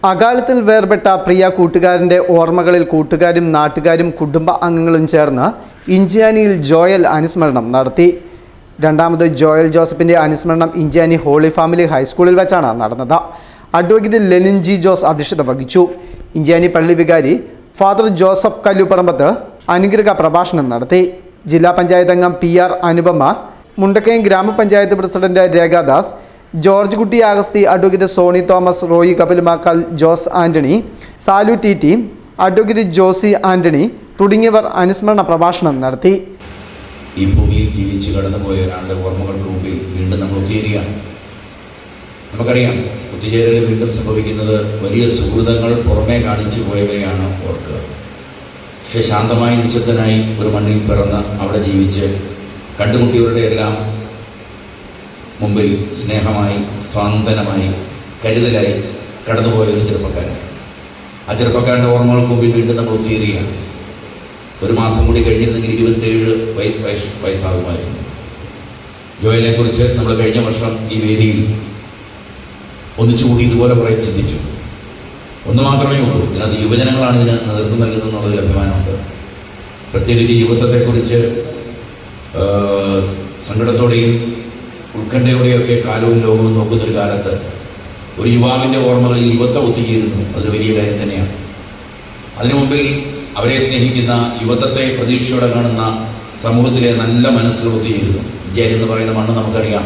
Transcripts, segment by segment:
അകാലത്തിൽ വേർപെട്ട പ്രിയ കൂട്ടുകാരൻ്റെ ഓർമ്മകളിൽ കൂട്ടുകാരും നാട്ടുകാരും കുടുംബ അംഗങ്ങളും ചേർന്ന് ഇഞ്ചിയാനിയിൽ ജോയൽ അനുസ്മരണം നടത്തി. രണ്ടാമത് ജോയൽ ജോസഫിൻ്റെ അനുസ്മരണം ഇഞ്ചിയാനി ഹോളി ഫാമിലി ഹൈസ്കൂളിൽ വെച്ചാണ് നടന്നത്. അഡ്വക്കേറ്റ് ലെനിൻ ജി ജോസ് അധ്യക്ഷത വഹിച്ചു. ഇഞ്ചിയാനി പള്ളി വികാരി ഫാദർ ജോസഫ് കല്ലുപറമ്പത്ത് അനുഗ്രഹ പ്രഭാഷണം നടത്തി. ജില്ലാ പഞ്ചായത്ത് അംഗം PR അനുപമ, മുണ്ടക്കയം ഗ്രാമപഞ്ചായത്ത് president Rekhadas, George Kutty Agasthi, advocate Soni Thomas, Roy Kapilmakkal, Jose Antony, Salu TT, advocate Josy Antony തുടങ്ങിയവർ അനുസ്മരണ പ്രഭാഷണം നടത്തി. ഈ ഭൂമിയിൽ ജീവിച്ച് കടന്നുപോയ ഒരാളുടെ ഓർമ്മകൾക്ക് മുമ്പിൽ വീണ്ടും നമ്മൾ ഒത്തുചേരുകയാണ്. നമുക്കറിയാം, ഒത്തുചേരൽ വീണ്ടും സംഭവിക്കുന്നത് വലിയ സുഹൃതങ്ങൾ പുറമേ കാണിച്ചു പോയവയാണ് ഓർക്കുക. പക്ഷെ ശാന്തമായി നിശബ്ദനായി ഒരു മണ്ണിൽ പിറന്ന് അവിടെ ജീവിച്ച് കണ്ടുമുട്ടിയവരുടെ എല്ലാം മുമ്പിൽ സ്നേഹമായി, സ്വാന്തനമായി, കരുതലായി കടന്നുപോയ ഒരു ചെറുപ്പക്കാരൻ. ആ ചെറുപ്പക്കാരൻ്റെ ഓർമ്മകൾക്ക് മുമ്പിൽ വീണ്ടും നമ്മൾ ഒത്തുചേരുകയാണ്. ഒരു മാസം കൂടി കഴിഞ്ഞിരുന്നെങ്കിൽ 27 വയസ്സാകുമായിരുന്നു. ജോയലിനെ കുറിച്ച് നമ്മൾ കഴിഞ്ഞ വർഷം ഈ വേദിയിൽ ഒന്നിച്ചുകൂടി ഇതുപോലെ കുറേ ചിന്തിച്ചു. ഒന്ന് മാത്രമേ ഉള്ളൂ, ഇതിനകത്ത് യുവജനങ്ങളാണ് ഇതിന് നേതൃത്വം നൽകുന്നതെന്നുള്ളൊരു അഭിമാനമുണ്ട്. പ്രത്യേകിച്ച് യുവത്വത്തെക്കുറിച്ച് സങ്കടത്തോടെയും ഉത്കണ്ഠയോടെയൊക്കെ കാലവും ലോകവും നോക്കുന്നൊരു കാലത്ത് ഒരു യുവാവിൻ്റെ ഓർമ്മകളിൽ യുവത്വം ഒത്തുചേരുന്നു. അതൊരു വലിയ കാര്യം തന്നെയാണ്. അതിനു മുമ്പിൽ അവരെ സ്നേഹിക്കുന്ന, യുവത്വത്തെ പ്രതീക്ഷയോടെ കാണുന്ന സമൂഹത്തിലെ നല്ല മനസ്സുകൾ ഒത്തുചേരുന്നു. ഇന്ത്യ എന്ന് പറയുന്ന മണ്ണ് നമുക്കറിയാം,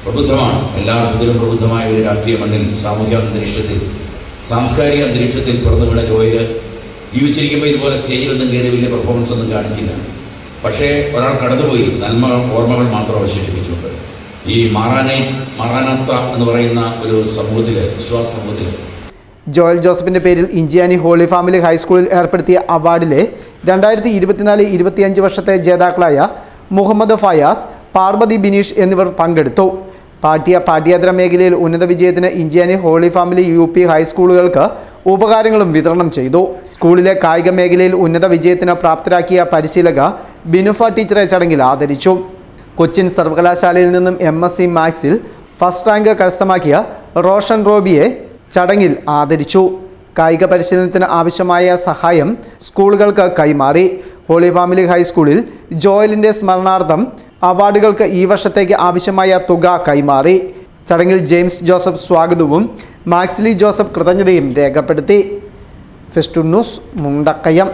പ്രബുദ്ധമാണ്. എല്ലാ അർത്ഥത്തിലും പ്രബുദ്ധമായ ഒരു രാഷ്ട്രീയ മണ്ണിൽ, സാമൂഹ്യ അന്തരീക്ഷത്തിൽ, സാംസ്കാരിക അന്തരീക്ഷത്തിൽ പിറന്നു വീണ ജോയൽ ജീവിച്ചിരിക്കുമ്പോൾ ഇതുപോലെ സ്റ്റേജിലൊന്നും കയറി വലിയ പെർഫോമൻസ് ഒന്നും കാണിച്ചില്ല. പക്ഷേ ഒരാൾ കടന്നുപോയി നന്മ ഓർമ്മകൾ മാത്രം അവശേഷിപ്പിച്ചുകൊണ്ട് ഈ മാറാനാത്ത എന്ന് പറയുന്ന ഒരു സമൂഹത്തിൽ, വിശ്വാസ സമൂഹത്തിൽ ജോയൽ ജോസഫിൻ്റെ പേരിൽ ഇഞ്ചിയാനി ഹോളി ഫാമിലി ഹൈസ്കൂളിൽ ഏർപ്പെടുത്തിയ അവാർഡിലെ 2024-25 വർഷത്തെ ജേതാക്കളായ മുഹമ്മദ് ഫയാസ്, പാർവതി ബിനീഷ് എന്നിവർ പങ്കെടുത്തു. പാഠ്യേതര മേഖലയിൽ ഉന്നത വിജയത്തിന് ഇഞ്ചിയാനി ഹോളി ഫാമിലി UP ഹൈസ്കൂളുകൾക്ക് ഉപകാരങ്ങളും വിതരണം ചെയ്തു. സ്കൂളിലെ കായിക മേഖലയിൽ ഉന്നത വിജയത്തിന് പ്രാപ്തരാക്കിയ പരിശീലക ബിനുഫ ടീച്ചറെ ചടങ്ങിൽ ആദരിച്ചു. കൊച്ചിൻ സർവകലാശാലയിൽ നിന്നും MSc മാത്സിൽ ഫസ്റ്റ് റാങ്ക് കരസ്ഥമാക്കിയ റോഷൻ റോബിയെ ചടങ്ങിൽ ആദരിച്ചു. കായിക പരിശീലനത്തിന് ആവശ്യമായ സഹായം സ്കൂളുകൾക്ക് കൈമാറി. ഹോളി ഫാമിലി ഹൈസ്കൂളിൽ ജോയലിൻ്റെ സ്മരണാർത്ഥം അവാർഡുകൾക്ക് ഈ വർഷത്തേക്ക് ആവശ്യമായ തുക കൈമാറി. ചടങ്ങിൽ ജെയിംസ് ജോസഫ് സ്വാഗതവും മാക്സിലി ജോസഫ് കൃതജ്ഞതയും രേഖപ്പെടുത്തി. ഫെസ്റ്റു ന്യൂസ്, മുണ്ടക്കയം.